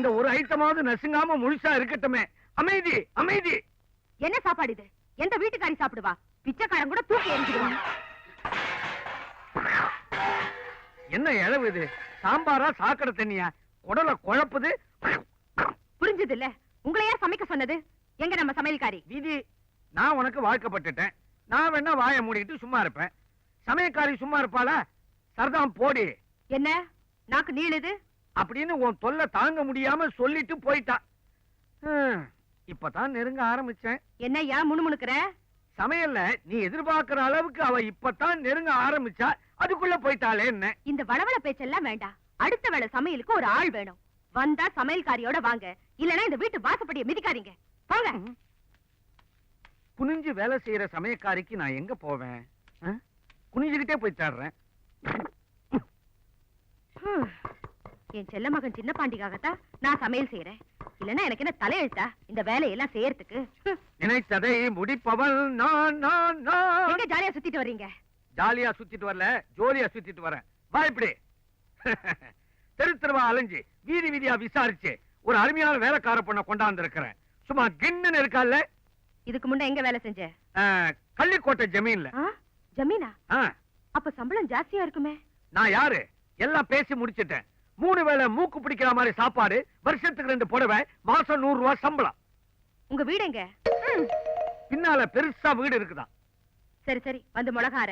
இந்த ஒரு ஐட்டமாவது நசுங்காம முழுசா இருக்கட்டுமே. அமைதி அமைதி. என்ன சாப்பாடு இது? எந்த வீட்டுக்காரி சாப்பிடுவா? பிச்சைக்காரன் கூட தூக்கி எறிஞ்சிடுவான். என்ன இழவு இது? சாம்பாரா சாக்கடை தண்ணியா? உடல குழப்புது. புரிஞ்சது இல்ல? உங்களை யார் சமைக்க சொன்னது? எங்க நம்ம சமையல்காரி? விதி. நான் உனக்கு வாழ்க்கப்பட்டுட்டேன். நான் வேணா வாயை மூடிட்டு சும்மா இருப்பேன். சமயக்காரி சும்மா இருப்பாளா? சரதாம் போடி. என்ன நாக்கு நீளுது அப்படின்னு உன் தொல்லை தாங்க முடியாம சொல்லிட்டு போயிட்டா. இப்பதான் நெருங்க ஆரம்பிச்சேன். என்னய்யா முணுமுணுக்கிற? சமையல்ல நீ எதிர்பார்க்கிற அளவுக்கு அவ இப்பதான் நெருங்க ஆரம்பிச்சா, அதுக்குள்ள போயிட்டாளே என்ன? இந்த வளவள பேச்செல்லாம் வேண்டாம். அடுத்த வேளை சமையலுக்கு ஒரு ஆள் வேணும். வந்தா சமையல்காரியோட வாங்க, இல்லனா இந்த வீட்டு வாசப்படியை மிதிக்காதீங்க. போங்க. குனிஞ்சு வேலை செய்யற சமயக்காரிக்கு நான் எங்க போவேன்? குனிஞ்சுக்கிட்டே போய் தேடுறேன். என் செல்ல மகன் சின்ன பாண்டிக்காகத்தான் நான் சமையல் செய்யறேன். இல்லன்னா எனக்கு என்ன தலையெழுத்தா இந்த வேலையெல்லாம் செய்யறதுக்கு? நினைத்ததை முடிப்பவள் நான் நான் நான். எங்க ஜாலியா சுத்திட்டு வர்றீங்க? ஜாலியா சுத்திட்டு வரல, ஜோலியா சுத்திட்டு வரேன். வா இப்படி. தெரு தெருவா அலைஞ்சு வீதி வீதியா விசாரிச்சு ஒரு அருமையான வேலைக்கார பொண்ணை கொண்டாந்து இருக்கிறேன். சும்மா கிண்ணு இருக்கால. இதுக்கு முன்ன எங்க வேலை செஞ்ச? கள்ளிக்கோட்டை ஜமீன்ல. ஜமீனா? அப்ப சம்பளம் ஜாஸ்தியா இருக்குமே. நான் யாரு? எல்லாம் பேசி முடிச்சிட்டேன். 3 வேளை மூக்கு பிடிக்கிற மாதிரி சாப்பாடு, வருஷத்துக்கு 2 புடவை, மாசம் 100 ரூபாய் சம்பளம். உங்க வீடு எங்க? பின்னால பெருசா வீடு இருக்குதான். சரி சரி, வந்து மிளகார.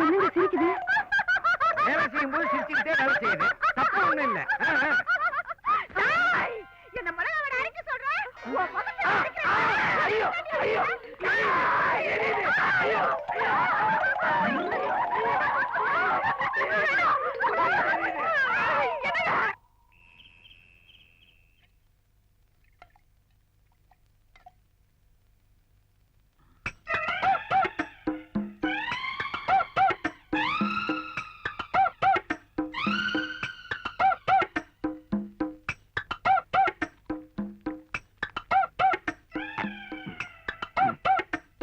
என்னங்க சிரிக்குது? வேலை செய்யும் போது சிரிச்சுக்கிட்டே வேலை செய்யுது. தப்பு ஒண்ணும் இல்ல. என்ன மிளகார அரைக்க சொல்றேன். ஐயோ ஐயோ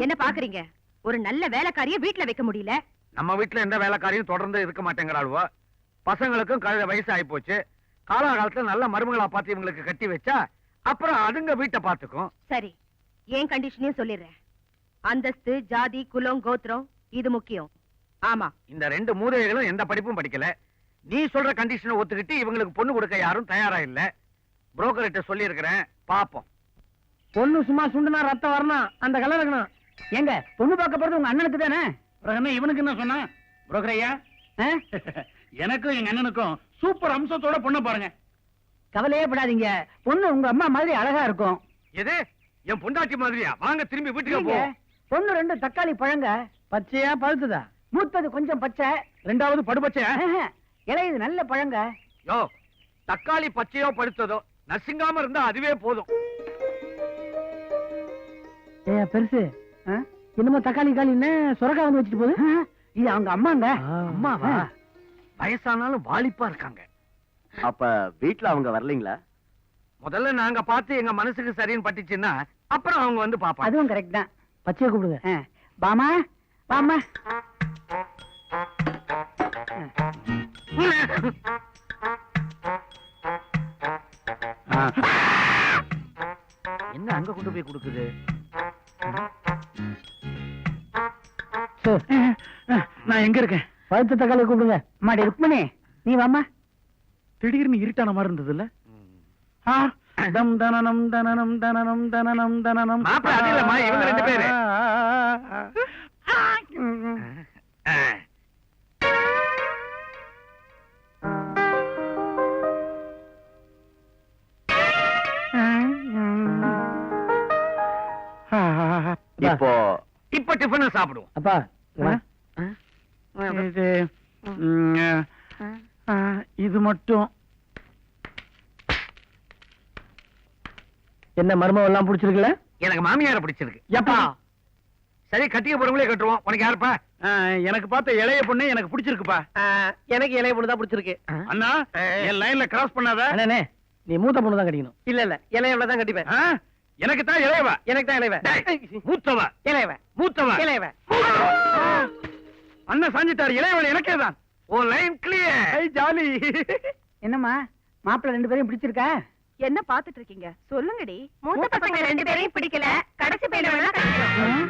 என்ன பாக்குறீங்க? ஒரு நல்ல வேலைக்காரிய வீட்டுல வைக்க முடியல. நம்ம வீட்டுல எந்த வேலைக்காரியும் தொடர்ந்து இருக்க மாட்டேங்கிறாளுவோ. பசங்களுக்கும் கழுத வயசு ஆகி போச்சு. காலாகாலத்துல நல்ல மருமகளா பார்த்து இவங்களுக்கு கட்டி வச்சா அப்புறம் அதுங்க வீட்டை பார்த்துக்கும். சரி, ஏன் கண்டிஷனையும் சொல்லிடுறேன். அந்தஸ்து, ஜாதி, குலம், கோத்திரம் இது முக்கியம். ஆமா, இந்த 2 மூதைகளும் எந்த படிப்பும் படிக்கல. நீ சொல்ற கண்டிஷனை ஒத்துக்கிட்டு இவங்களுக்கு பொண்ணு கொடுக்க யாரும் தயாரா இல்ல. புரோக்கர்கிட்ட சொல்லி இருக்கிறேன், பாப்போம். பொண்ணு சும்மா சுண்டுனா ரத்தம் வரணும், அந்த கலர் இருக்கணும். எங்க பொண்ணு பார்க்க போறது உங்க அண்ணனுக்கு தானே? என்ன இவனுக்கு என்ன சொன்னா? புரோக்கர் ஐயா, எனக்கும் எங்க அண்ணனுக்கும் சூப்பர் அம்சத்தோட பொண்ணை பாருங்க. கவலையே படாதீங்க, பொண்ணு உங்க அம்மா மாதிரி அழகா இருக்கும். எது என் பொண்டாட்டி மாதிரியா? வாங்க திரும்பி வீட்டுக்கு போ. பொண்ணு 2 தக்காளி பழங்க. பச்சையா பழுத்துதா? மூத்தது கொஞ்சம் பச்சை, 2வது படுபச்சை. இலையுது நல்ல பழங்க. யோ, தக்காளி பச்சையோ பழுத்ததோ நசுங்காம இருந்தா அதுவே போதும். பெருசு என்னமோ தக்காளி காலின்னு சுரக்கா வந்து வச்சுட்டு போகுது. இது அவங்க அம்மாங்க. அம்மாவா? வயசானாலும் வாலிப்பா இருக்காங்க. அப்ப வீட்டுல அவங்க வரலீங்களா? முதல்ல நாங்க பார்த்து எங்க மனசுக்கு சரின்னு பட்டுச்சுன்னா அப்புறம் அவங்க வந்து பாப்பாங்க. அதுவும் கரெக்ட் தான். பச்சையை கூப்பிடுங்க. பாமா பாமா. என்ன அங்க கொண்டு போய் கொடுக்குது? நான் எங்க இருக்கேன்? பழுத்த தக்காளி கூப்பிடுங்க. மாடி ருக்மணி, நீ வாமா. திடீர்னு இருட்டான மாதிரி இருந்தது இல்ல? தம் தனனம் தனனம் தனனம் தனனம் தனனம். மாப்பிள்ளை அது இல்லம்மா, இவங்க 2 பேரு. இப்ப டிஃபன் சாப்பிடுவோம். அப்பா இது மட்டும் என்ன மர்மம் எல்லாம் பிடிச்சிருக்குல்ல? எனக்கு மாமியார பிடிச்சிருக்கு. எப்பா? சரி, கட்டிக்க போறவங்களே கட்டுவோம். உனக்கு யாருப்பா? எனக்கு பார்த்த இளைய பொண்ணு எனக்கு பிடிச்சிருக்குப்பா. எனக்கு இளைய பொண்ணு தான் பிடிச்சிருக்கு. அண்ணா, என் லைன்ல கிராஸ் பண்ணாத. அண்ணே, நீ மூத்த பொண்ணு தான் கட்டிக்கணும். இல்ல இல்ல, இளையவள தான் கட்டிப்பேன். எனக்கு தான் இளையவ. எனக்கு தான் இளையவ. மூத்தவ. இளையவ. மூத்தவ. இளையவ. அண்ணன் சாஞ்சிட்டாரு, இளையவன் எனக்கே தான். ஓ லைன் கிளியர். ஜாலி. என்னம்மா மாப்பிள்ளை 2 பேரையும் பிடிச்சிருக்கா? என்ன பாத்துட்டு இருக்கீங்க? சொல்லுங்கடி. மூத்த பசங்க 2 பேரையும் பிடிக்கல, கடைசி பையனை வேணா கட்டிக்கிறோம்.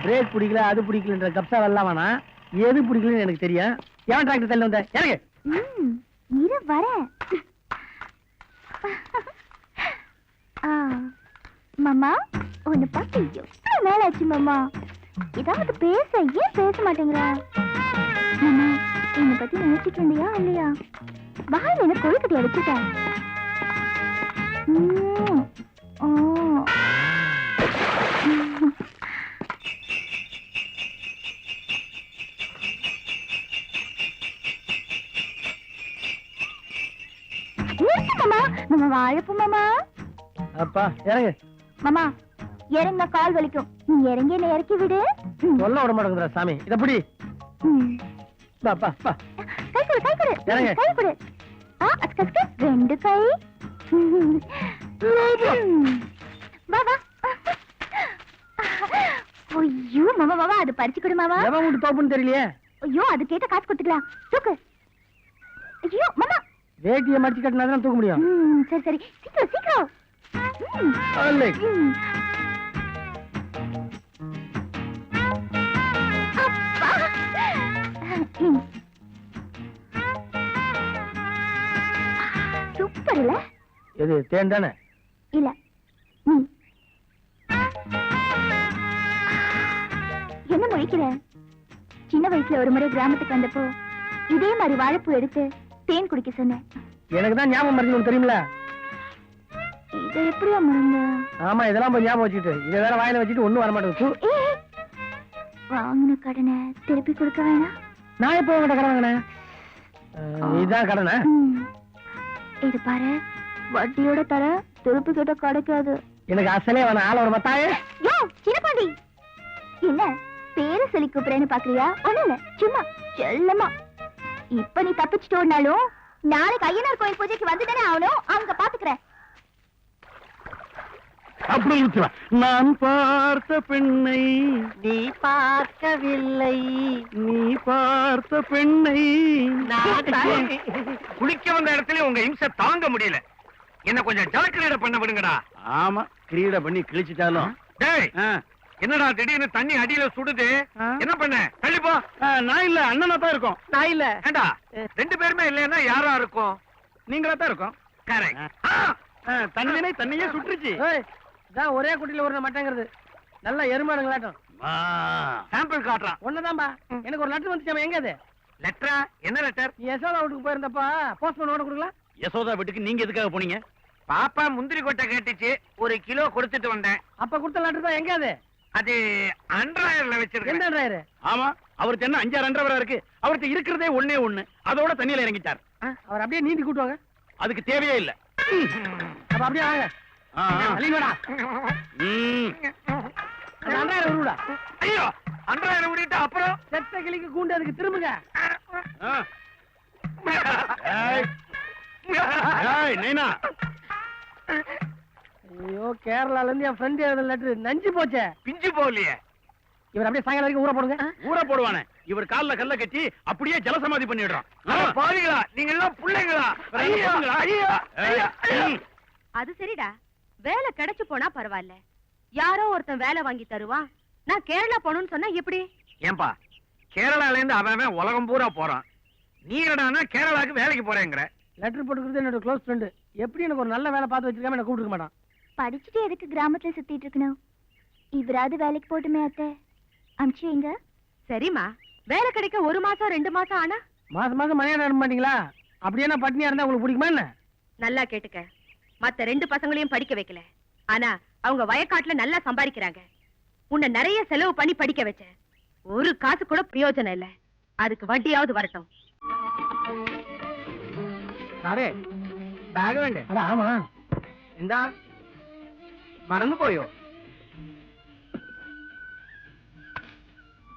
பிரேக் பிடிக்கல, அது பிடிக்கலன்ற கப்சா வரலாம் வேணாம். எது பிடிக்கலன்னு எனக்கு தெரியும். ஏன் டிராக்டர் தள்ளி வந்த? இறங்கு. இரு வரேன். மாமா உன்னை பார்த்து எவ்வளவு நாள் ஆச்சு மாமா. ஏதாவது பேச, ஏன் பேச மாட்டேங்கிற? மாமா என்னை பத்தி நினைச்சிட்டு இருந்தியா இல்லையா? வாயில் என்ன கொழுக்கட்டி அடிச்சுட்டேன். மாமா வாழப்பு மாமா. அப்பா இறங்கு. மாமா இறங்க கால் வலிக்கும். நீ இறங்கி என்ன இறக்கி விடு. சொல்ல விட மாட்டேங்குதுடா சாமி. இத புடி. பா பா பா. கை கொடு, கை கொடு. இறங்கு. கை கொடு. அஸ்கஸ்க 2 கை. வா வா. ஐயோ மாமா மாமா அது பறிச்சு கொடு மாமா. எவன் வீட்டு தோப்புன்னு தெரியலையே. ஐயோ அது கேட்ட காசு கொடுத்துக்கலாம். தூக்கு. ஐயோ மாமா வேட்டியை மடிச்சு கட்டினா தான் தூக்க முடியும். சரி சரி சீக்கிரம் சீக்கிரம். அல்லே. சூப்பர் இல்ல? எது தேன் தானே? இல்ல என்ன முழிக்கிற? சின்ன வயசுல ஒரு முறை கிராமத்துக்கு வந்தப்போ இதே மாதிரி வாழைப்பூ எடுத்து தேன் குடிக்க சொன்னேன். எனக்கு தான் ஞாபகம் மறந்து தெரியுமில. இதை எப்படியா மறந்த? ஆமா இதெல்லாம் போய் ஞாபகம் வச்சுட்டு இதை வேற வாயில வச்சுட்டு ஒண்ணும் வர மாட்டேங்குது. வாங்கின கடனை திருப்பி கொடுக்க வேணாம். நான் எப்போ உங்கள்கிட்ட கடன் வாங்கினேன்? இதான் கடனை? இது பாரு வட்டியோட தர திருப்பி கேட்ட கிடைக்காது. எனக்கு அசலே வேணாம். ஆள ஒரு மத்தாயே. யோ சின்னப்பாண்டி என்ன பேரை சொல்லி கூப்பிடுறேன்னு பாக்குறியா? ஒண்ணு இல்ல சும்மா செல்லமா. இப்ப நீ தப்பிச்சுட்டு ஓடினாலும் நாளைக்கு ஐயனார் கோயில் பூஜைக்கு வந்துதானே ஆகணும். அவங்க பாத்துக்கிறேன். அப்படி நான் பார்த்த பெண்ணை நீ பார்க்கவில்லை, நீ பார்த்த பெண்ணை குளிக்க வந்த இடத்துல உங்க இம்சை தாங்க முடியல. என்ன கொஞ்சம் ஜலக்கிரீட பண்ண விடுங்கடா. ஆமா கிரீட பண்ணி கிழிச்சிட்டாலும். டேய் என்னடா திடீர்னு தண்ணி அடியில சுடுது? என்ன பண்ண? தள்ளிப்போ. நான் இல்ல அண்ணனா தான் இருக்கும். நான் இல்ல. ஏண்டா 2 பேருமே இல்லைன்னா யாரா இருக்கும்? நீங்களா தான் இருக்கும். கரெக்ட். தண்ணினே தண்ணியே சுற்றுச்சு. இதான் ஒரே குட்டியில ஒரு மாட்டேங்கிறது. நல்லா எருமாடுங்களாட்டம். சாம்பிள் காட்டுறான். ஒண்ணுதான்பா. எனக்கு ஒரு லெட்டர் வந்துச்சாம. எங்க அது? லெட்டரா? என்ன லெட்டர்? நீ யசோதா வீட்டுக்கு போயிருந்தப்பா போஸ்ட்மேன் ஓட கொடுக்கலாம். யசோதா வீட்டுக்கு நீங்க எதுக்காக போனீங்க? பாப்பா முந்திரி கொட்டை கேட்டுச்சு, 1 கிலோ கொடுத்துட்டு வந்தேன். அப்ப கொடுத்த லெட்டர் தான். எங்க அது? அது அண்டர்வயர்ல வச்சிருக்கேன். எந்த டிரைவர்? ஆமா அவருக்கு என்ன 5 அண்டர்வரா இருக்கு. அவருக்கு இருக்கிறதே ஒண்ணே ஒண்ணு. அதோட தண்ணியில இறங்கிட்டார். அவர் அப்படியே நீந்தி கூட்டுவாங்க. அதுக்கு தேவையே இல்ல. அப்ப அப்படியே வாங்க. அலிங்கடா. அண்டர்வயர் விடுடா. ஐயோ அண்டர்வயர் விட்டுட்டு அப்புறம் செத்த கிளிக்கு கூண்டு அதுக்கு திரும்புங்க. நைனா ஐயோ கேரளால இருந்து என் ஃப்ரெண்ட் எழுதின லெட்டர் நஞ்சு போச்சே. பிஞ்சு போகலையே. இவர் அப்படியே சாயங்காலம் வரைக்கும் ஊற போடுங்க. ஊற போடுவானே. இவர் கால்ல கல்ல கட்டி அப்படியே ஜலசமாதி பண்ணிடுறான். பாவிகளா நீங்க எல்லாம் பிள்ளைங்களா? ஐயோ ஐயோ ஐயோ. அது சரிடா, வேலை கிடைச்சு போனா பரவாயில்ல. யாரோ ஒருத்தன் வேலை வாங்கி தருவான். நான் கேரளா போகணும்னு சொன்னா எப்படி? ஏன்பா கேரளால இருந்து அவன் உலகம் பூரா போறான். நீ என்னடான்னா கேரளாக்கு வேலைக்கு போறேங்கிற? லெட்டர் போட்டுக்கிறது என்னோட க்ளோஸ் ஃப்ரெண்டு. எப்படி எனக்கு ஒரு நல்ல வேலை பார்த்து வச்சிருக்காம என்ன கூப்பிட்டுக்க மாட்டான். படிச்சுட்டு எதுக்கு கிராமத்துல சுத்திட்டு இருக்கணும்? இவராது வேலைக்கு போட்டுமே அத்தை. அமிச்சு வைங்க. சரிம்மா, வேலை கிடைக்க 1 மாசம் 2 மாசம் ஆனா மாசம் மாசம் மணியா அனுப்ப மாட்டீங்களா? அப்படியே நான் பட்னியா இருந்தா உங்களுக்கு பிடிக்குமா என்ன? நல்லா கேட்டுக்க. மத்த 2 பசங்களையும் படிக்க வைக்கல. ஆனா அவங்க வயக்காட்டுல நல்லா சம்பாதிக்கிறாங்க. உன்னை நிறைய செலவு பண்ணி படிக்க வச்சேன். ஒரு காசு கூட பிரயோஜனம் இல்ல. அதுக்கு வட்டியாவது வரட்டும். സാറേ ബാഗ് വേണ്ടേ? അതാ ആമാ. എന്താ മറന്നു പോയോ?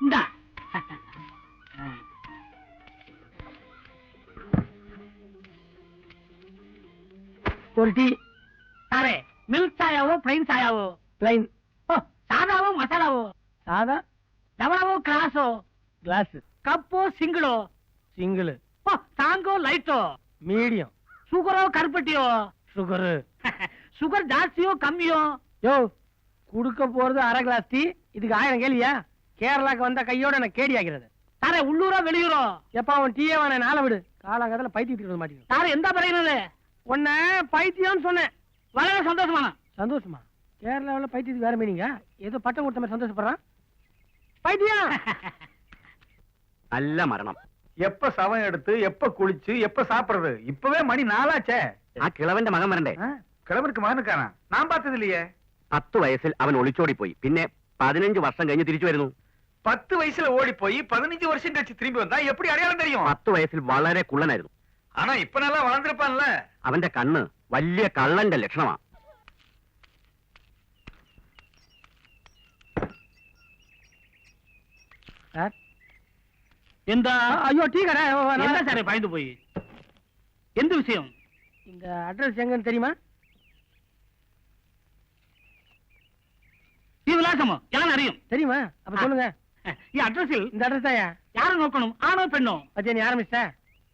എന്താ ஒரு டீ. சாரே மில்க் சாயாவோ பிளைன் சாயாவோ? பிளைன். ஓ சாதாவோ மசாலாவோ? சாதா. டபுளாவோ கிளாஸோ? கிளாஸ். கப்போ சிங்கிளோ? சிங்கிள். ஓ சாங்கோ லைட்டோ? மீடியம். சுகரோ கருப்பட்டியோ? சுகரு. சுகர் ஜாஸ்தியோ கம்மியோ? யோ குடுக்க போறது அரை கிளாஸ் டீ. இதுக்கு 1000 கேளியா? கேரளாக்கு வந்த கையோட நான் கேடி ஆகிறது. சாரே உள்ளூரோ வெளியூரோ? எப்ப அவன் டீயே வான நாளை விடு. காலங்கத்துல பைத்தியத்துக்கு மாட்டேங்குது. சாரே எந்த பிரச்சனை? உன்ன பைத்தியம்னு சொன்னேன். வளர சந்தோஷமா? சந்தோஷமா? கேரளாவில் பைத்தியத்துக்கு வேற மீனிங்க. ஏதோ பட்டம் கொடுத்த மாதிரி சந்தோஷப்படுறான். பைத்தியம். நல்ல மரணம். எப்ப சவம் எடுத்து எப்ப குளிச்சு எப்ப சாப்பிடுறது? இப்பவே மணி 4 ஆச்சே. ആ കിളവന്റെ മകൻ വരണ്ടേ? கிழவருக்கு மகனுக்கானா? நான் பார்த்தது இல்லையே. 10 വയസ്സിൽ അവൻ ഒളിച്ചോടി പോയി. പിന്നെ 15 വർഷം കഴിഞ്ഞ് തിരിച്ചു വരുന്നു. 10 வயசுல ஓடி போய் 15 வருஷம் கழிச்சு திரும்பி வந்தா எப்படி அடையாளம் தெரியும்? 10 വയസ്സിൽ വളരെ കുള്ളനായിരുന്നു. ஆனா இப்ப நல்லா வளர்ந்திருப்பான்ல. അവന്റെ കണ്ണ് വലിയ കള്ളന്റെ ലക്ഷണമാ. എന്താ? അയ്യോ டீ கடை. என்ன சார் பயந்து போய் எந்த விஷயம்? இந்த அட்ரஸ் எங்கன்னு தெரியுமா? ഈ വിലാസമോ? എല്ലാം അറിയും. தெரியுமா? அப்ப சொல்லுங்க. ഈ അഡ്രസ്സിൽ இந்த அட்ரஸ் தாயா? யாரை நோக்கணும்? ஆணோ பெண்ணோ? பச்சை நீ ஆரம்பிச்சிட்ட?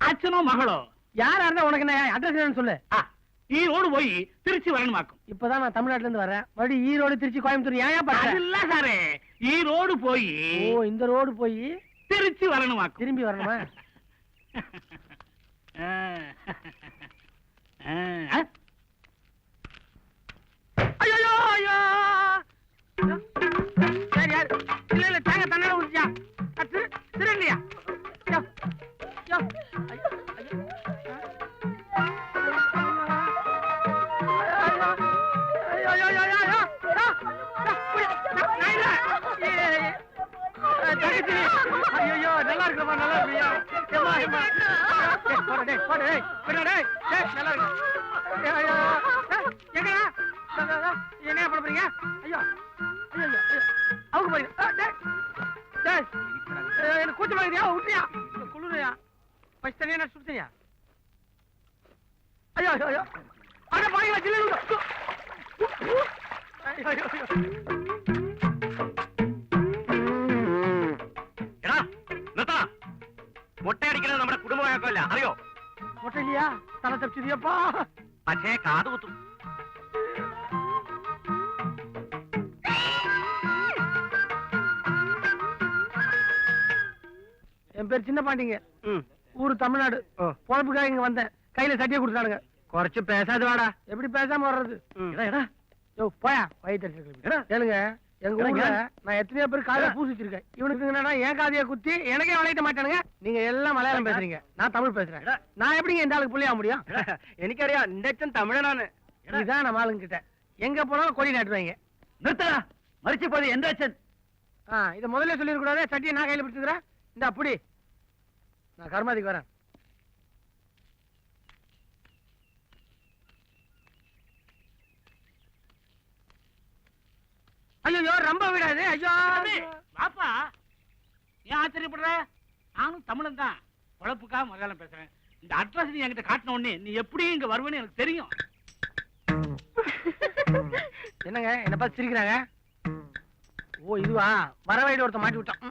அச்சனோ மகளோ? யாரா இருந்தா உனக்கு என்ன அட்ரஸ் என்னன்னு சொல்லு. ஈரோடு போய் திருச்சி வரணுமாக்கும். இப்பதான் நான் தமிழ்நாட்டுல இருந்து வரேன். மறுபடியும் ஈரோடு திருச்சி கோயம்புத்தூர் ஏன் பண்ற? இல்ல சாரே, ஈரோடு போய் ஓ இந்த ரோடு போய் திருச்சி வரணுமாக்கும். திரும்பி வரணுமா? ஐயோ ஐயோ சரி யாரு? இல்ல இல்ல தேங்க தன்னால உடிச்சா திருண்டியா? ஐயோ நல்லா இருக்குமா? நல்லா இருக்கியா? நல்லா இருக்கு. என்ன பண்ண போறீங்க? ஐயோ ஐயோ அவங்க போறீங்க. எனக்கு கூச்சமா இருக்கியா? விட்டுறியா? குளிரையா? பச்சை தனியா சுடுறியா? ஐயோ ஐயோ அட பாருங்களா ஜில்லு. ஐயோ ஐயோ മൊട്ടയടിക്കുന്നത് നമ്മുടെ കുടുംബ വഴക്കമല്ല, അറിയോ? மொட்டை இல்லையா? தலை தப்பிச்சிருப்பா. പക്ഷേ കാത് കുത്തും. என் பேர் சின்ன பாண்டிங்க. ஊரு தமிழ்நாடு. பொழப்புக்காக இங்க வந்தேன். கையில சட்டியை கொடுத்தானுங்க. குறைச்சு பேசாது வாடா. எப்படி பேசாம வர்றது? போயா வயிற்று ஏனுங்க. எங்க ஊர்ல நான் எத்தனையோ பேர் காலையில பூசி வச்சிருக்கேன். இவனுக்கு என்னடா என் காதையை குத்தி எனக்கே வளையிட்ட மாட்டானுங்க. நீங்க எல்லாம் மலையாளம் பேசுறீங்க, நான் தமிழ் பேசுறேன். நான் எப்படிங்க இந்த ஆளுக்கு புள்ளியா முடியும்? எனக்கு அறியா இந்த தமிழனானு. இதுதான் நம்ம ஆளுங்க கிட்ட எங்க போனாலும் கொடி நாட்டுவாங்க. நிறுத்தா மறிச்சு போது எந்த அச்சன்? இதை முதல்ல சொல்லிருக்க கூடாது. சட்டியை நான் கையில பிடிச்சுக்கிறேன். இந்த அப்படி நான் கர்மாதிக்கு வரேன். ஐயோ ரொம்ப விடாது. ஐயோ பாப்பா ஏன் ஆச்சரியப்படுற? நானும் தமிழன் தான். பொழப்புக்காக மலையாளம் பேசுறேன். இந்த அட்ரஸ் நீ என்கிட்ட காட்டின உடனே நீ எப்படி இங்க வருவேன்னு எனக்கு தெரியும். என்னங்க என்ன பார்த்து சிரிக்கிறாங்க? ஓ இதுவா? வர வழியில ஒருத்த மாட்டி விட்டான்.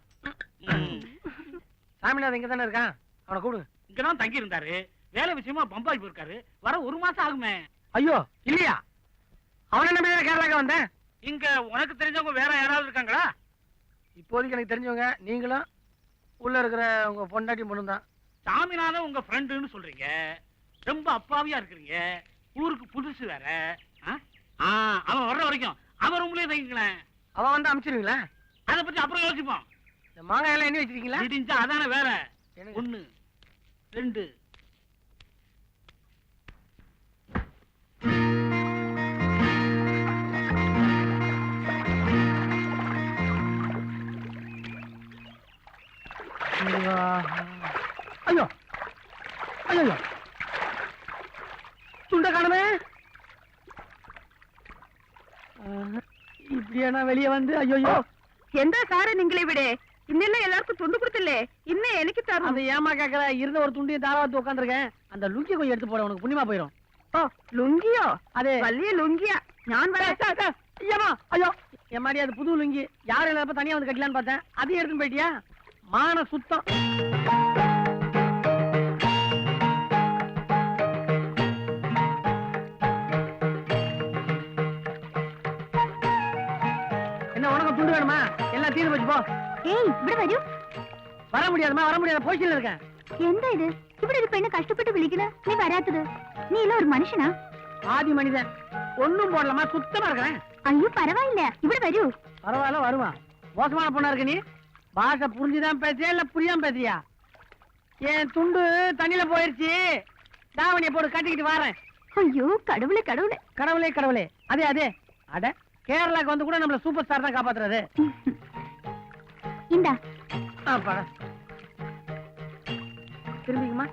சாமிநாதன் இங்க தானே இருக்கான், அவனை கூப்பிடுங்க. இங்கதான் தங்கி இருந்தாரு. வேலை விஷயமா பம்பாய் போயிருக்காரு. வர 1 மாசம் ஆகுமே. ஐயோ இல்லையா? அவனை நம்பி கேரளாக்கு வந்தேன். இங்க உனக்கு தெரிஞ்சவங்க வேற யாராவது இருக்காங்களா? இப்போதைக்கு எனக்கு தெரிஞ்சவங்க நீங்களும் உள்ள இருக்கிற உங்க பொண்டாட்டி பொண்ணு தான். சாமிநாதன் உங்க ஃப்ரெண்டுன்னு சொல்றீங்க. ரொம்ப அப்பாவியா இருக்கிறீங்க. ஊருக்கு புதுசு வேற. அவன் வர்ற வரைக்கும் அவன் ரூம்லயே தங்கிங்களேன். அவன் வந்து அனுப்பிச்சிருவீங்களா? அதை பத்தி அப்புறம் யோசிப்போம். இந்த மாங்காய் எல்லாம் எண்ணி வச்சிருக்கீங்களா? இடிஞ்சா அதானே வேற. 1 2 ஏன்னா வெளியே வந்து ஐயோ எந்த சார நீங்களே விட இன்னெல்லாம் எல்லாருக்கும் துண்டு கொடுத்தில்லே இன்னும் எனக்கு தரும் அது ஏமா கேக்குற இருந்த ஒரு துண்டியை தாராவத்து உட்காந்துருக்கேன் அந்த லுங்கி கொஞ்சம் எடுத்து போட உனக்கு புண்ணியமா போயிடும் ஓ லுங்கியோ அதே வள்ளிய லுங்கியா ஞான் வர ஐயமா ஐயோ என் மாதிரி அது புது லுங்கி யாரும் இல்லாத தனியா வந்து கட்டலான்னு பார்த்தேன் அதையும் எடுத்துன்னு போயிட்டியா மான சுத்தம் என்ன உனக்கு துண்டு வேணுமா எல்லாம் தீர்ந்து போச்சு போ ஏய் இப்படி வரும் வர முடியாதுமா வர முடியாத பொசிஷன்ல இருக்கேன் எந்த இது இப்படி ஒரு பெண்ணை கஷ்டப்பட்டு விழிக்கணும் நீ வராதது நீ எல்லாம் ஒரு மனுஷனா ஆதி மனிதன் ஒண்ணும் போடலாமா சுத்தமா இருக்கிறேன் ஐயோ பரவாயில்ல இப்படி வரு பரவாயில்ல வருவான் மோசமான பொண்ணா இருக்கு நீ பாஷை புரிஞ்சுதான் பேசுறியா இல்ல புரியாம பேசுறியா என் துண்டு தண்ணியில போயிருச்சு தாவணியை போட்டு கட்டிக்கிட்டு வரேன் ஐயோ கடவுளே கடவுளே கடவுளே கடவுளே அதே அதே அட கேரளாக்கு வந்து கூட நம்மள சூப்பர் ஸ்டார் தான் காப்பாத்துறது இந்தா திரும்பிக்குமா